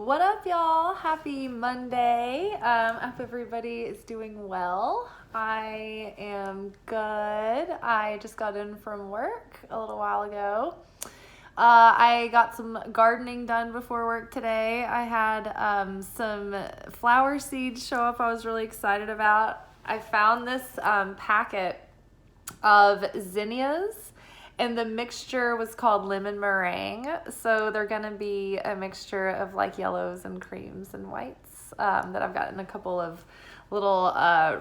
What up, y'all? Happy Monday. I hope everybody is doing well. I am good. I just got in from work a little while ago. I got some gardening done before work today. I had some flower seeds show up I was really excited about. I found this packet of zinnias, and the mixture was called lemon meringue. So they're going to be a mixture of like yellows and creams and whites that I've got in a couple of little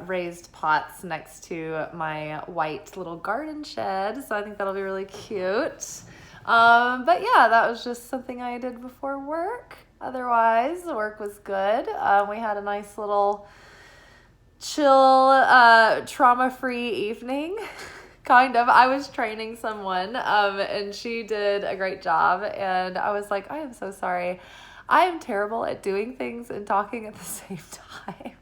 raised pots next to my white little garden shed. So I think that'll be really cute. But yeah, that was just something I did before work. Otherwise, the work was good. We had a nice little chill, trauma-free evening. Kind of. I was training someone, and she did a great job, and I was like, I am so sorry. I am terrible at doing things and talking at the same time.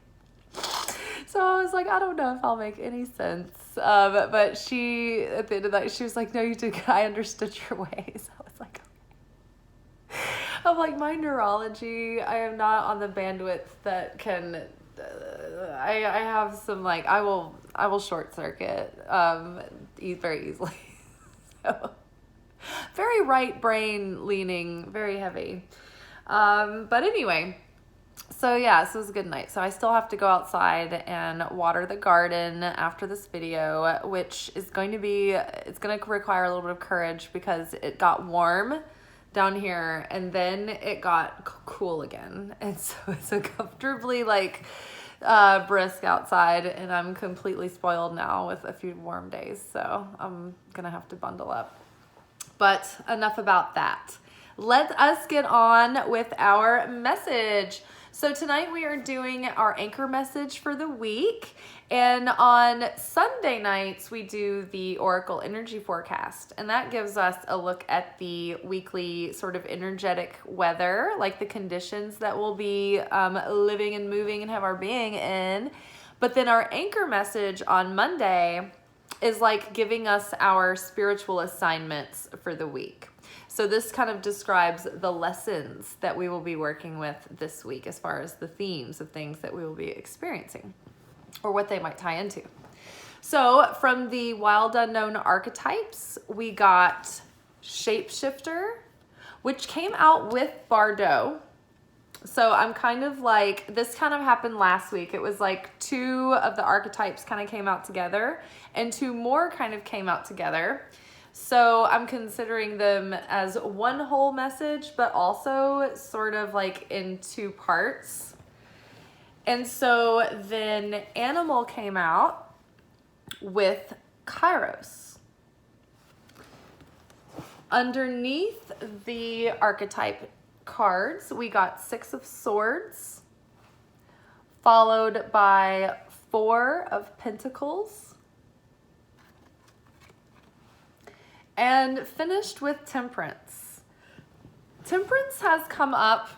So I was like, I don't know if I'll make any sense. But she, at the end of that, she was like, no, you did good. I understood your ways. I was like, okay. I'm like, my neurology, I am not on the bandwidth that can... I have some like I will short circuit very easily. So, very right brain leaning, very heavy. But anyway, so yeah, so it was a good night. So I still have to go outside and water the garden after this video, which is going to be, it's going to require a little bit of courage because it got warm down here and then it got cool again, and so it's a comfortably like brisk outside, and I'm completely spoiled now with a few warm days, so I'm gonna have to bundle up. But enough about that. Let us get on with our message. So tonight we are doing our anchor message for the week, and on Sunday nights we do the Oracle energy forecast, and that gives us a look at the weekly sort of energetic weather, like the conditions that we'll be living and moving and have our being in. But then our anchor message on Monday is like giving us our spiritual assignments for the week. So this kind of describes the lessons that we will be working with this week as far as the themes of things that we will be experiencing or what they might tie into. So from the Wild Unknown archetypes, we got Shapeshifter, which came out with Bardo. So I'm kind of like, this kind of happened last week. It was like two of the archetypes kind of came out together and two more kind of came out together. So I'm considering them as one whole message, but also sort of like in two parts. And so then Animal came out with Kairos. Underneath the archetype cards, we got Six of Swords, followed by Four of Pentacles, and finished with Temperance. Temperance has come up,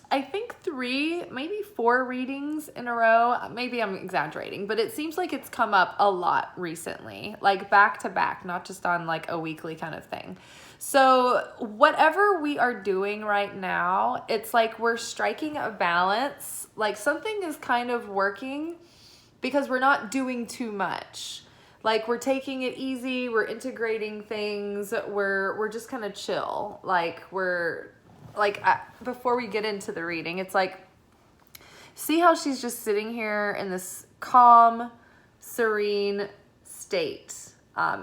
I think 3, maybe 4 readings in a row. Maybe I'm exaggerating, but it seems like it's come up a lot recently, like back to back, not just on like a weekly kind of thing. So whatever we are doing right now, it's like we're striking a balance, like something is kind of working because we're not doing too much. Like we're taking it easy, we're integrating things, we're just kind of chill. Like before we get into the reading, it's like, see how she's just sitting here in this calm, serene state,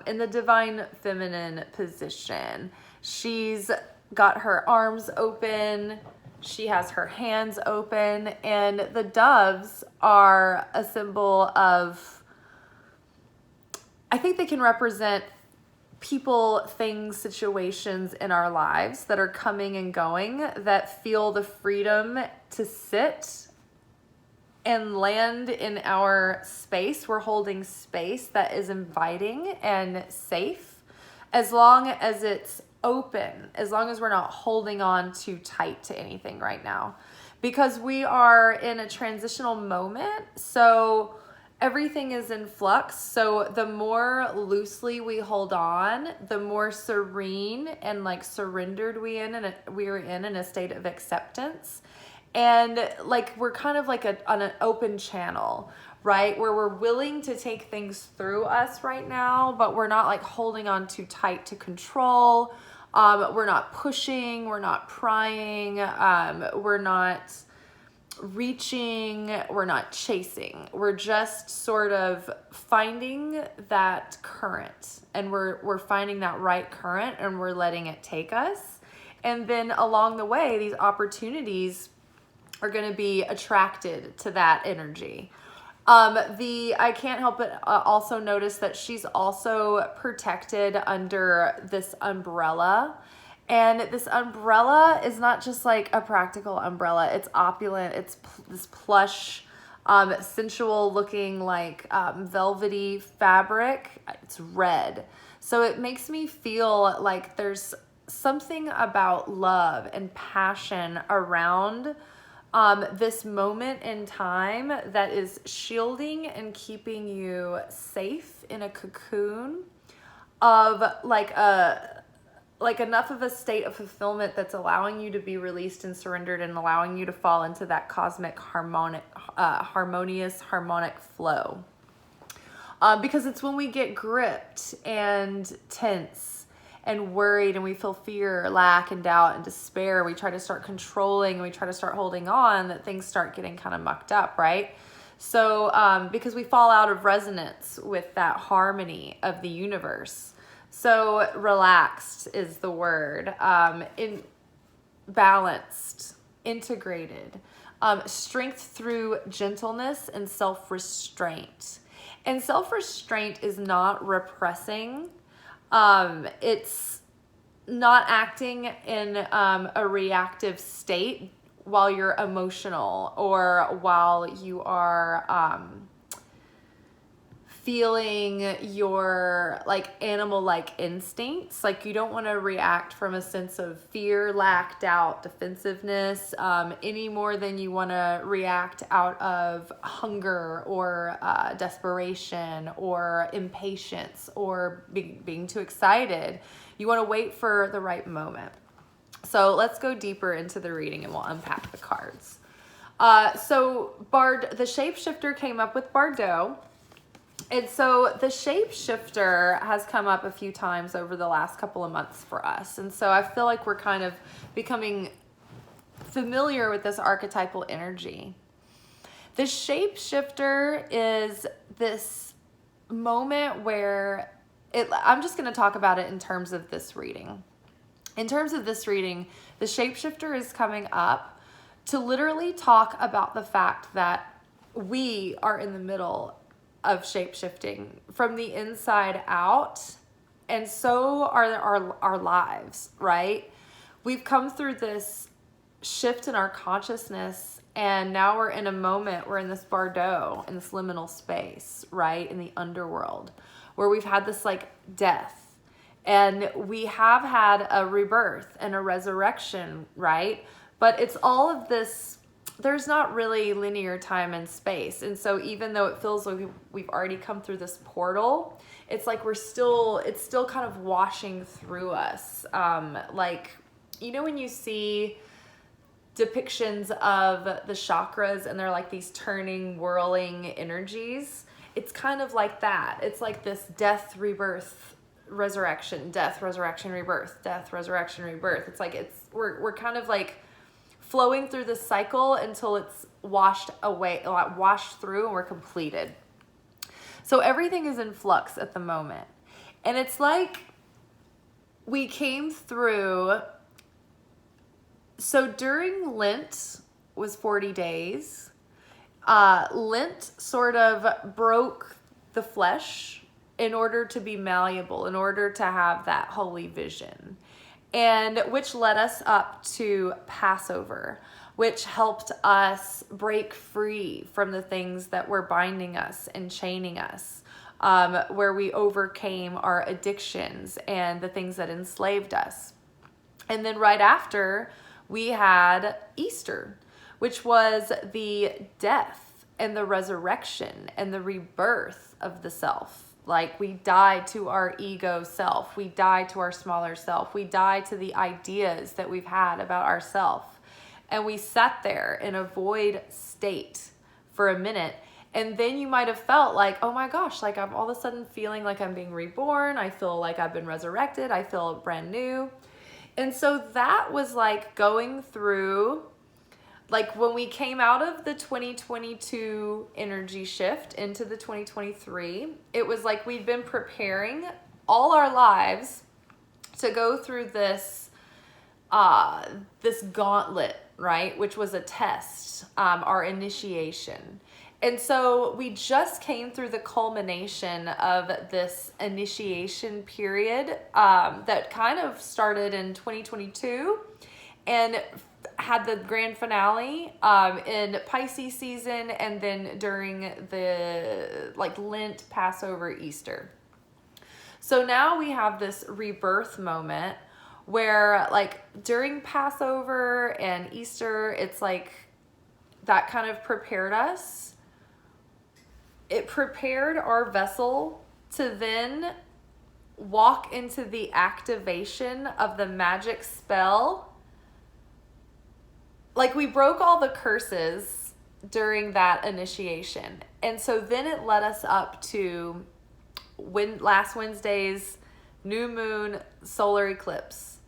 in the divine feminine position. She's got her arms open, she has her hands open, and the doves are a symbol of, I think they can represent people, things, situations in our lives that are coming and going that feel the freedom to sit and land in our space. We're holding space that is inviting and safe as long as it's open, as long as we're not holding on too tight to anything right now, because we are in a transitional moment. So everything is in flux. So the more loosely we hold on, the more serene and like surrendered we are in a state of acceptance. And like we're kind of like on an open channel, right? Where we're willing to take things through us right now, but we're not like holding on too tight to control. We're not pushing, we're not prying, we're not reaching, we're not chasing. We're just sort of finding that current, and we're finding that right current, and we're letting it take us. And then along the way, these opportunities are going to be attracted to that energy. I can't help but also notice that she's also protected under this umbrella. And this umbrella is not just like a practical umbrella. It's opulent. It's this plush, sensual looking like velvety fabric. It's red. So it makes me feel like there's something about love and passion around this moment in time that is shielding and keeping you safe in a cocoon of like enough of a state of fulfillment that's allowing you to be released and surrendered and allowing you to fall into that cosmic harmonious harmonic flow. Because it's when we get gripped and tense and worried and we feel fear, lack, and doubt and despair, we try to start controlling and we try to start holding on, that things start getting kind of mucked up, right? So because we fall out of resonance with that harmony of the universe. So relaxed is the word. Balanced, integrated, strength through gentleness and self-restraint. And self-restraint is not repressing. It's not acting in a reactive state while you're emotional or while you are feeling your like animal-like instincts. Like you don't want to react from a sense of fear, lack, doubt, defensiveness, any more than you want to react out of hunger or desperation or impatience or being too excited. You want to wait for the right moment. So let's go deeper into the reading and we'll unpack the cards. So the shapeshifter came up with Bardot. And so the shapeshifter has come up a few times over the last couple of months for us. And so I feel like we're kind of becoming familiar with this archetypal energy. The shapeshifter is this moment where I'm just going to talk about it in terms of this reading. In terms of this reading, the shapeshifter is coming up to literally talk about the fact that we are in the middle of shape-shifting from the inside out, and so are our lives, right? We've come through this shift in our consciousness, and now we're in a moment, we're in this Bardot, in this liminal space, right? In the underworld, where we've had this like death, and we have had a rebirth and a resurrection, right? But it's all of this, there's not really linear time and space. And so even though it feels like we've already come through this portal, it's like it's still kind of washing through us. Like, you know, when you see depictions of the chakras and they're like these turning, whirling energies, it's kind of like that. It's like this death, rebirth, resurrection, death, resurrection, rebirth, death, resurrection, rebirth. It's like we're kind of like flowing through this cycle until it's washed through and we're completed. So everything is in flux at the moment. And it's like we came through. So during Lent was 40 days. Lent sort of broke the flesh in order to be malleable, in order to have that holy vision. And which led us up to Passover, which helped us break free from the things that were binding us and chaining us, where we overcame our addictions and the things that enslaved us. And then right after, we had Easter, which was the death and the resurrection and the rebirth of the self. Like, we die to our ego self. We die to our smaller self. We die to the ideas that we've had about ourself. And we sat there in a void state for a minute. And then you might have felt like, oh my gosh, like I'm all of a sudden feeling like I'm being reborn. I feel like I've been resurrected. I feel brand new. And so that was like going through, like when we came out of the 2022 energy shift into the 2023, it was like we'd been preparing all our lives to go through this gauntlet, right? Which was a test, our initiation. And so we just came through the culmination of this initiation period that kind of started in 2022 and had the grand finale in Pisces season, and then during the like Lent, Passover, Easter. So now we have this rebirth moment where like during Passover and Easter, it's like that kind of prepared us. It prepared our vessel to then walk into the activation of the magic spell. Like, we broke all the curses during that initiation. And so then it led us up to last Wednesday's new moon solar eclipse.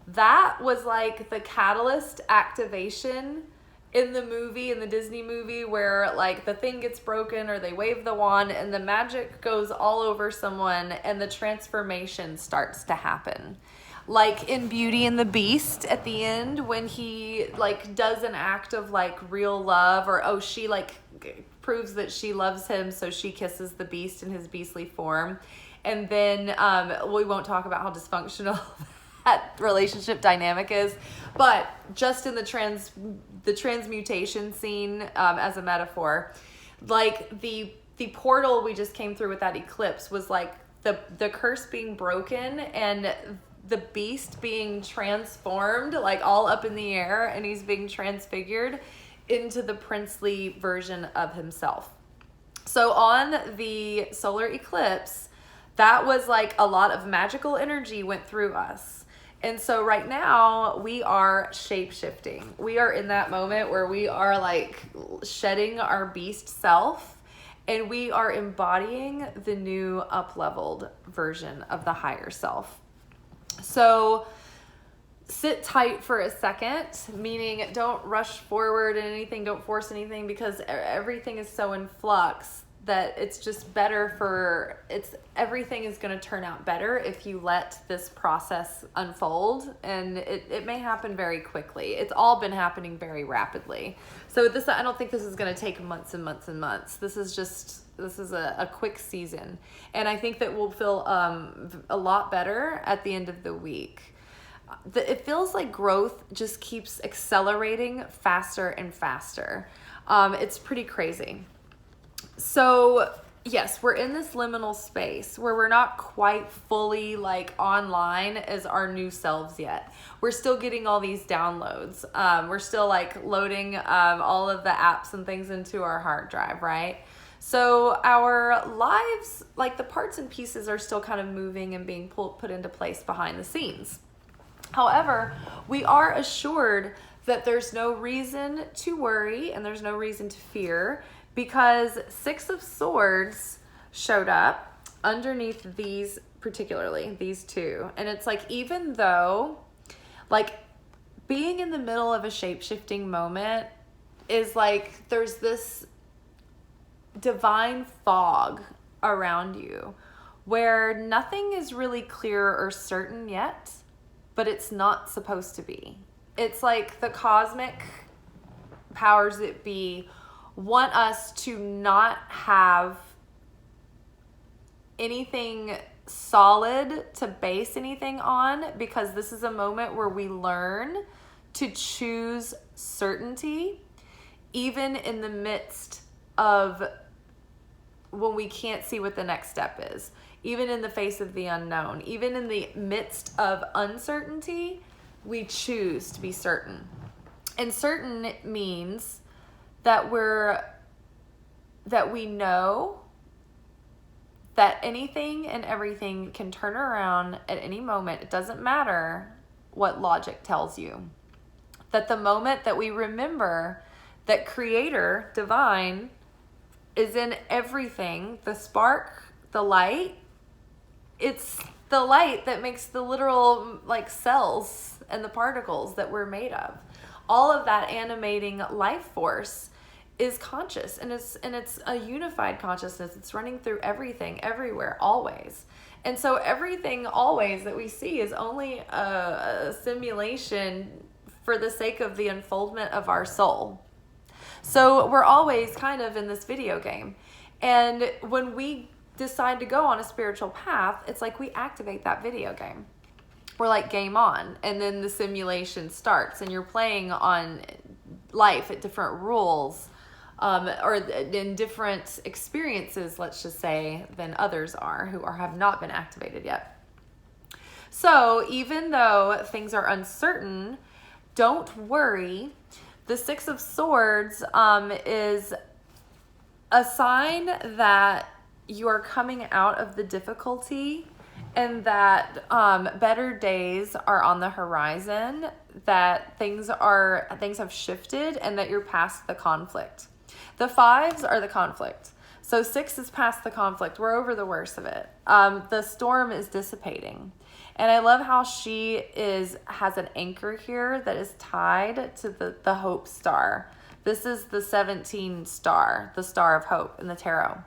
That was like the catalyst activation in the Disney movie where like the thing gets broken or they wave the wand and the magic goes all over someone and the transformation starts to happen. Like in Beauty and the Beast at the end when he like does an act of like real love, or she like proves that she loves him, so she kisses the beast in his beastly form. And then we won't talk about how dysfunctional that relationship dynamic is, but just in the transmutation scene as a metaphor, like the portal we just came through with that eclipse was like the curse being broken and the beast being transformed, like all up in the air, and he's being transfigured into the princely version of himself. So on the solar eclipse, that was like a lot of magical energy went through us. And so right now we are shape-shifting. We are in that moment where we are like shedding our beast self and we are embodying the new up-leveled version of the higher self. So sit tight for a second, meaning don't rush forward in anything, don't force anything, because everything is so in flux that it's just better everything is going to turn out better if you let this process unfold, and it may happen very quickly. It's all been happening very rapidly. So I don't think this is going to take months and months and months. This is a quick season, and I think that we'll feel a lot better at the end of the week. It feels like growth just keeps accelerating faster and faster. It's pretty crazy. So yes, we're in this liminal space where we're not quite fully like online as our new selves yet. We're still getting all these downloads. We're still like loading all of the apps and things into our hard drive, right? So our lives, like the parts and pieces, are still kind of moving and being put into place behind the scenes. However, we are assured that there's no reason to worry and there's no reason to fear, because Six of Swords showed up underneath these, particularly these two. And it's like, even though like being in the middle of a shape-shifting moment is like there's this divine fog around you where nothing is really clear or certain yet, but it's not supposed to be. It's like the cosmic powers that be want us to not have anything solid to base anything on, because this is a moment where we learn to choose certainty, even in the midst of when we can't see what the next step is, even in the face of the unknown, even in the midst of uncertainty, we choose to be certain. And certain means that we're that we know that anything and everything can turn around at any moment. It doesn't matter what logic tells you. That the moment that we remember that Creator, divine, is in everything, the spark, the light, it's the light that makes the literal like cells and the particles that we're made of. All of that animating life force is conscious, and it's a unified consciousness. It's running through everything, everywhere, always. And so everything always that we see is only a simulation for the sake of the unfoldment of our soul. So we're always kind of in this video game. And when we decide to go on a spiritual path, it's like we activate that video game. We're like, game on. And then the simulation starts, and you're playing on life at different rules, or in different experiences, let's just say, than others are who have not been activated yet. So even though things are uncertain, don't worry. The Six of Swords is a sign that you are coming out of the difficulty, and that better days are on the horizon, that things have shifted, and that you're past the conflict. The fives are the conflict. So 6 is past the conflict. We're over the worst of it. The storm is dissipating. And I love how she has an anchor here that is tied to the hope star. This is the 17 star, the star of hope in the tarot.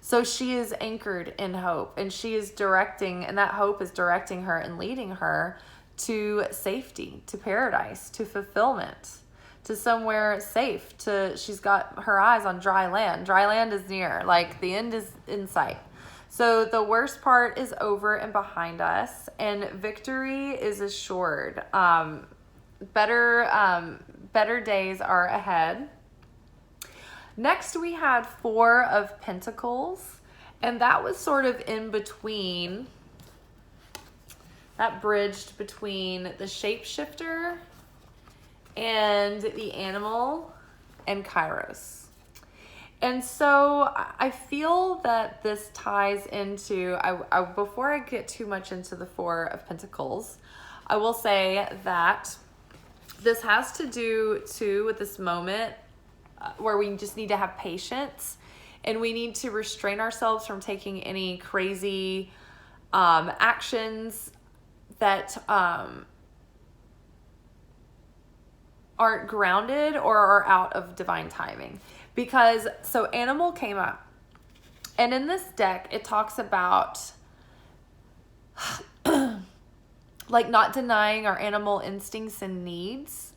So she is anchored in hope, and she is directing, and that hope is directing her and leading her to safety, to paradise, to fulfillment, to somewhere safe. She's got her eyes on dry land. Dry land is near, like the end is in sight. So the worst part is over and behind us, and victory is assured. Better days are ahead. Next, we had 4 of Pentacles, and that was sort of in between. That bridged between the shapeshifter and the animal and Kairos. And so I feel that this ties into, before I get too much into the 4 of Pentacles, I will say that this has to do too with this moment where we just need to have patience, and we need to restrain ourselves from taking any crazy actions that aren't grounded or are out of divine timing. Because, so animal came up, and in this deck, it talks about like not denying our animal instincts and needs.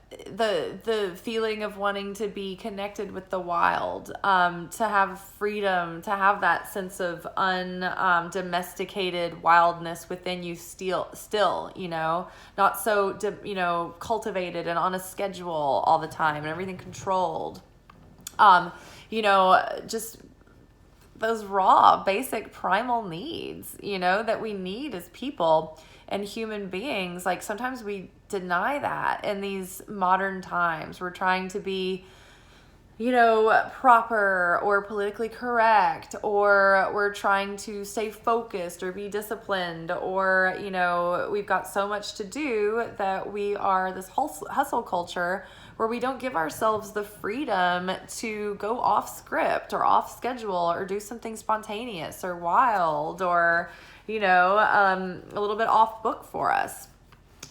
The feeling of wanting to be connected with the wild, to have freedom, to have that sense of undomesticated wildness within you still, not so, cultivated and on a schedule all the time and everything controlled. Just those raw, basic, primal needs, that we need as people and human beings. Like sometimes we deny that in these modern times. We're trying to be, proper or politically correct, or we're trying to stay focused or be disciplined, or, we've got so much to do that we are this hustle culture where we don't give ourselves the freedom to go off script or off schedule or do something spontaneous or wild or, a little bit off book for us.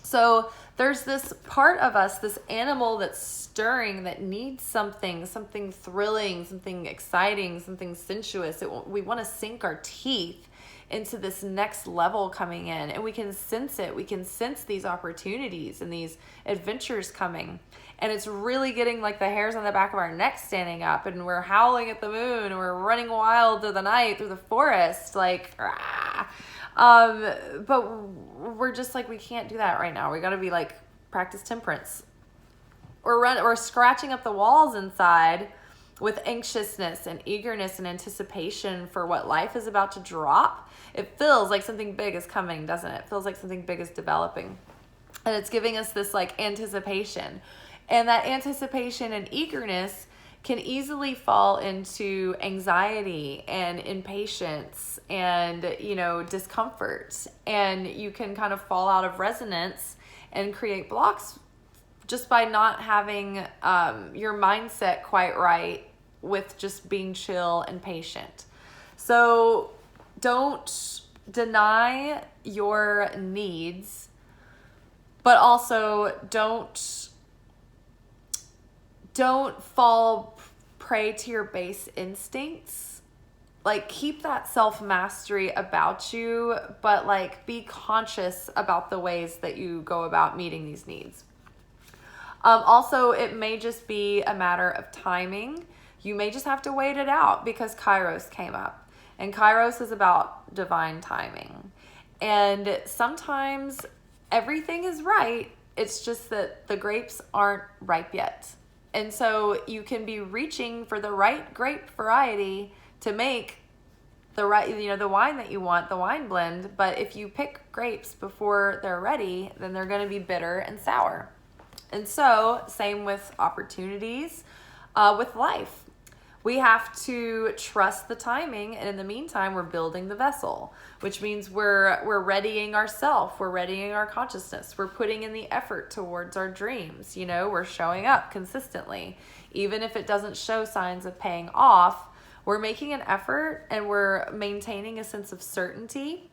So there's this part of us, this animal that's stirring, that needs something thrilling, something exciting, something sensuous. We want to sink our teeth into this next level coming in, and we can sense it. We can sense these opportunities and these adventures coming. And it's really getting like the hairs on the back of our neck standing up, and we're howling at the moon, and we're running wild through the night, through the forest, like, rah. But we're just like, we can't do that right now. We got to be like, practice temperance. We're scratching up the walls inside with anxiousness and eagerness and anticipation for what life is about to drop. It feels like something big is coming, doesn't it? It feels like something big is developing. And it's giving us this like anticipation. And that anticipation and eagerness can easily fall into anxiety and impatience and, you know, discomfort. And you can kind of fall out of resonance and create blocks just by not having your mindset quite right with just being chill and patient. So don't deny your needs, but also don't fall prey to your base instincts. Like, keep that self-mastery about you, but like be conscious about the ways that you go about meeting these needs. Also, it may just be a matter of timing. You may just have to wait it out because Kairos came up. And Kairos is about divine timing. And sometimes everything is right. It's just that the grapes aren't ripe yet. And so you can be reaching for the right grape variety to make the right, you know, the wine that you want, the wine blend. But if you pick grapes before they're ready, then they're going to be bitter and sour. And so, same with opportunities, with life. We have to trust the timing, and in the meantime, we're building the vessel, which means we're readying ourselves, we're readying our consciousness, we're putting in the effort towards our dreams. You know, we're showing up consistently, even if it doesn't show signs of paying off. We're making an effort, and we're maintaining a sense of certainty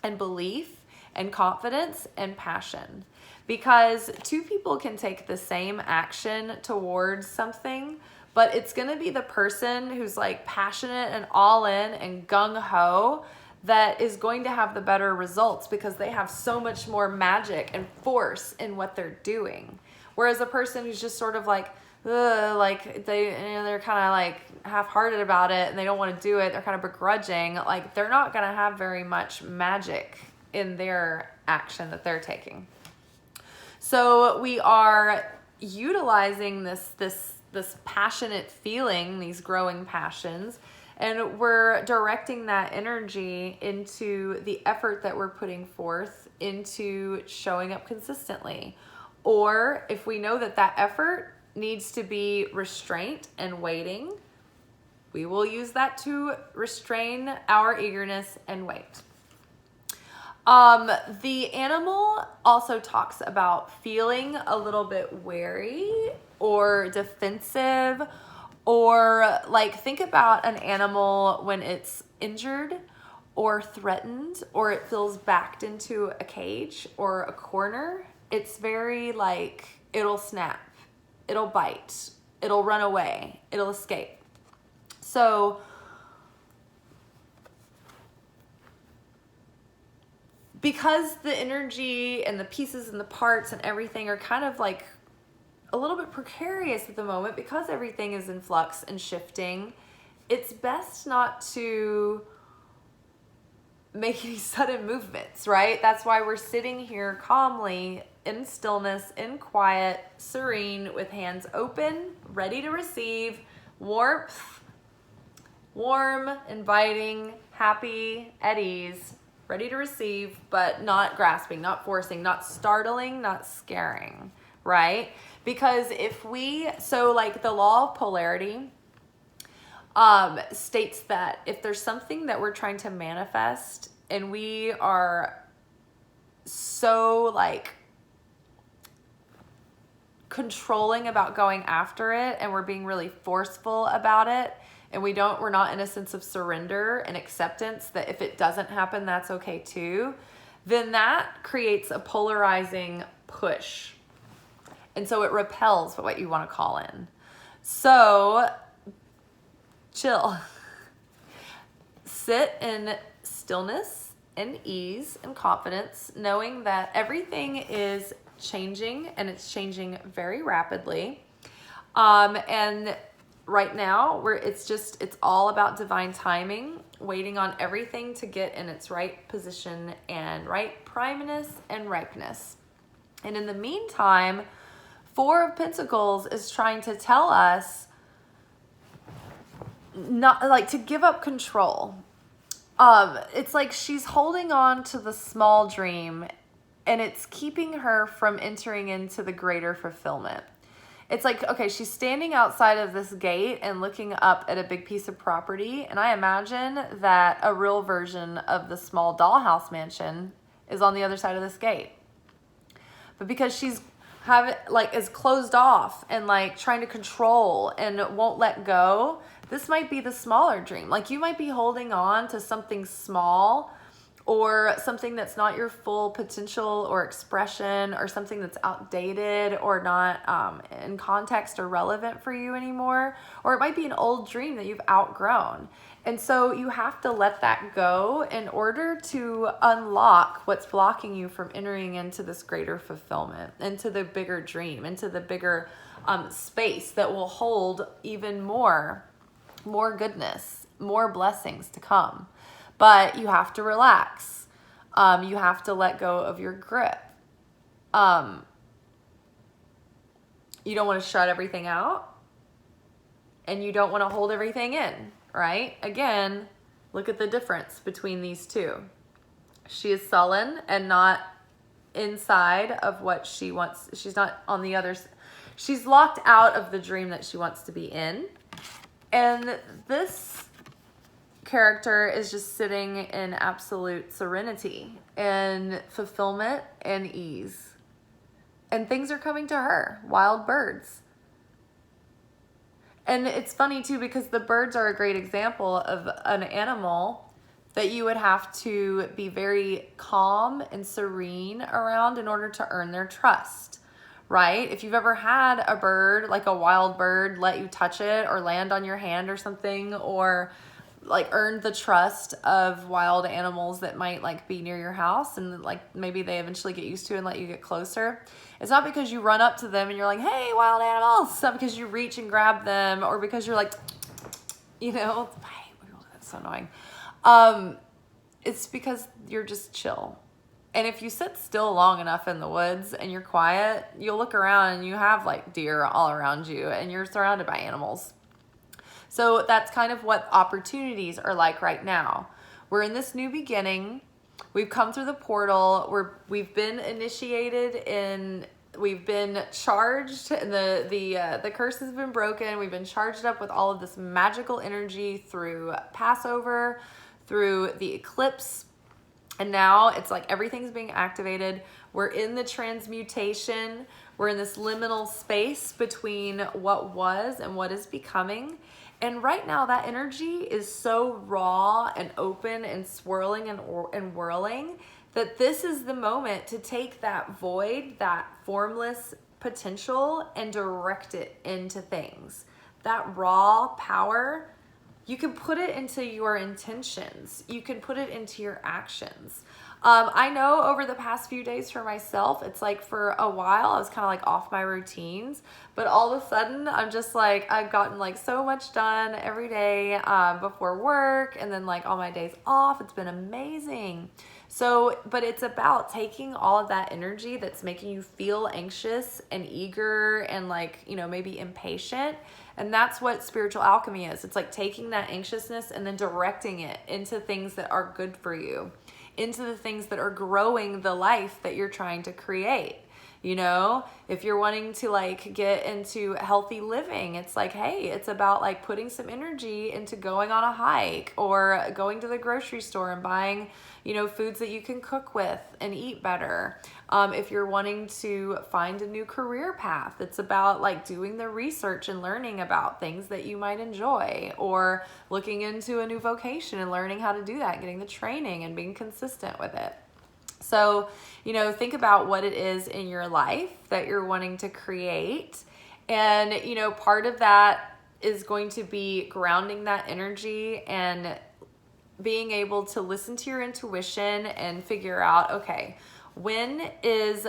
and belief and confidence and passion. Because two people can take the same action towards something, but it's going to be the person who's like passionate and all in and gung-ho that is going to have the better results because they have so much more magic and force in what they're doing. Whereas a person who's just sort of like, like they're kind of like half-hearted about it and they don't want to do it, they're kind of begrudging, like they're not going to have very much magic in their action that they're taking. So we are utilizing this passionate feeling, these growing passions, and we're directing that energy into the effort that we're putting forth into showing up consistently. Or if we know that that effort needs to be restraint and waiting, we will use that to restrain our eagerness and wait. The animal also talks about feeling a little bit wary or defensive, or like think about an animal when it's injured or threatened, or it feels backed into a cage or a corner. It's very like, it'll snap, it'll bite, it'll run away, it'll escape. So because the energy and the pieces and the parts and everything are kind of like a little bit precarious at the moment, because everything is in flux and shifting, it's best not to make any sudden movements, right? That's why we're sitting here calmly, in stillness, in quiet, serene, with hands open, ready to receive warmth, warm, inviting, happy, at ease, ready to receive, but not grasping, not forcing, not startling, not scaring, right? Because so like the law of polarity states that if there's something that we're trying to manifest and we are so like controlling about going after it and we're being really forceful about it, and we're not in a sense of surrender and acceptance that if it doesn't happen, that's okay too, then that creates a polarizing push. And so it repels what you want to call in. So chill. Sit in stillness and ease and confidence, knowing that everything is changing and it's changing very rapidly. And right now it's all about divine timing, waiting on everything to get in its right position and right primeness and ripeness. And in the meantime, Four of Pentacles is trying to tell us not like to give up control. It's like she's holding on to the small dream and it's keeping her from entering into the greater fulfillment. it's like, okay, she's standing outside of this gate and looking up at a big piece of property. And I imagine that a real version of the small dollhouse mansion is on the other side of this gate. But because she's is closed off and like trying to control and won't let go, this might be the smaller dream. Like you might be holding on to something small or something that's not your full potential or expression, or something that's outdated or not in context or relevant for you anymore. Or it might be an old dream that you've outgrown. And so you have to let that go in order to unlock what's blocking you from entering into this greater fulfillment, into the bigger dream, into the bigger space that will hold even more goodness, more blessings to come. But you have to relax. You have to let go of your grip. You don't want to shut everything out, and you don't want to hold everything in, right? Again, look at the difference between these two. She is sullen and not inside of what she wants. She's not on the other. She's locked out of the dream that she wants to be in. And this character is just sitting in absolute serenity and fulfillment and ease. And things are coming to her, wild birds. And it's funny too, because the birds are a great example of an animal that you would have to be very calm and serene around in order to earn their trust, right? If you've ever had a bird, like a wild bird, let you touch it or land on your hand or something, or like earned the trust of wild animals that might like be near your house, and like maybe they eventually get used to and let you get closer. It's not because you run up to them and you're like, hey, wild animals. It's not because you reach and grab them, or because you're like, you know, that's so annoying. It's because you're just chill. And if you sit still long enough in the woods and you're quiet, you'll look around and you have like deer all around you and you're surrounded by animals. So that's kind of what opportunities are like right now. We're in this new beginning. We've come through the portal. We've been initiated in. We've been charged. The curse has been broken. We've been charged up with all of this magical energy through Passover, through the eclipse, and now it's like everything's being activated. We're in the transmutation. We're in this liminal space between what was and what is becoming. And right now that energy is so raw and open and swirling and whirling that this is the moment to take that void, that formless potential, and direct it into things. That raw power, you can put it into your intentions. You can put it into your actions. I know over the past few days for myself, it's like for a while I was kind of like off my routines, but all of a sudden I'm just like, I've gotten like so much done every day before work, and then like all my days off. It's been amazing. So, but it's about taking all of that energy that's making you feel anxious and eager and like, you know, maybe impatient. And that's what spiritual alchemy is. It's like taking that anxiousness and then directing it into things that are good for you, into the things that are growing the life that you're trying to create. You know, if you're wanting to like get into healthy living, it's like, hey, it's about like putting some energy into going on a hike or going to the grocery store and buying, you know, foods that you can cook with and eat better. If you're wanting to find a new career path, it's about like doing the research and learning about things that you might enjoy, or looking into a new vocation and learning how to do that, getting the training and being consistent with it. So, you know, think about what it is in your life that you're wanting to create. And, you know, part of that is going to be grounding that energy and being able to listen to your intuition and figure out, okay, when is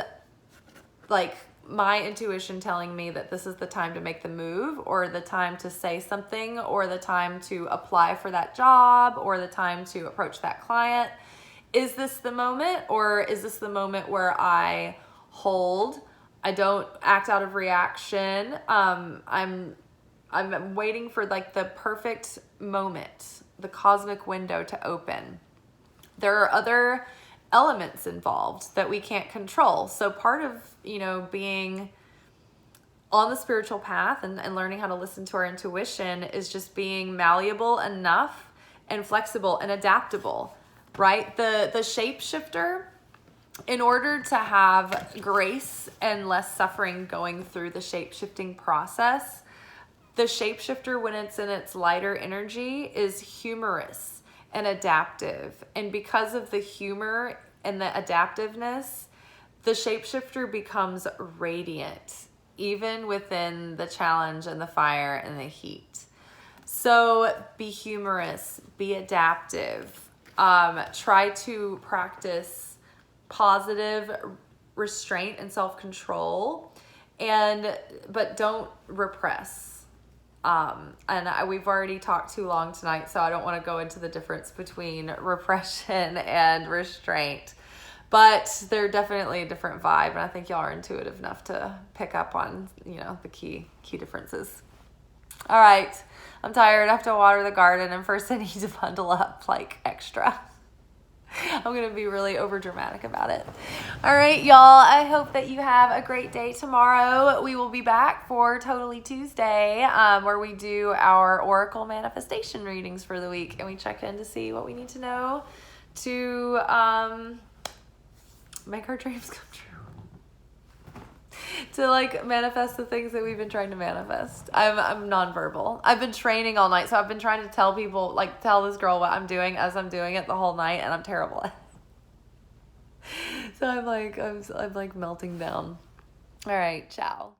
like my intuition telling me that this is the time to make the move, or the time to say something, or the time to apply for that job, or the time to approach that client? Is this the moment, or is this the moment where I hold? I don't act out of reaction. I'm waiting for like the perfect moment, the cosmic window to open. There are other elements involved that we can't control. So part of, you know, being on the spiritual path and learning how to listen to our intuition is just being malleable enough and flexible and adaptable, right? The shapeshifter, in order to have grace and less suffering going through the shape-shifting process, the shapeshifter, when it's in its lighter energy, is humorous and adaptive. And because of the humor and the adaptiveness, the shapeshifter becomes radiant, even within the challenge and the fire and the heat. So be humorous, be adaptive, try to practice positive restraint and self-control, but don't repress. We've already talked too long tonight, so I don't want to go into the difference between repression and restraint. But they're definitely a different vibe, and I think y'all are intuitive enough to pick up on, the key differences. All right, I'm tired. I have to water the garden, and first I need to bundle up like extra. I'm going to be really over dramatic about it. All right, y'all. I hope that you have a great day tomorrow. We will be back for Totally Tuesday, where we do our Oracle manifestation readings for the week, and we check in to see what we need to know to make our dreams come true. To manifest the things that we've been trying to manifest. I'm nonverbal. I've been training all night, so I've been trying to tell people, tell this girl what I'm doing as I'm doing it the whole night, and I'm terrible at it. So I'm melting down. All right, ciao.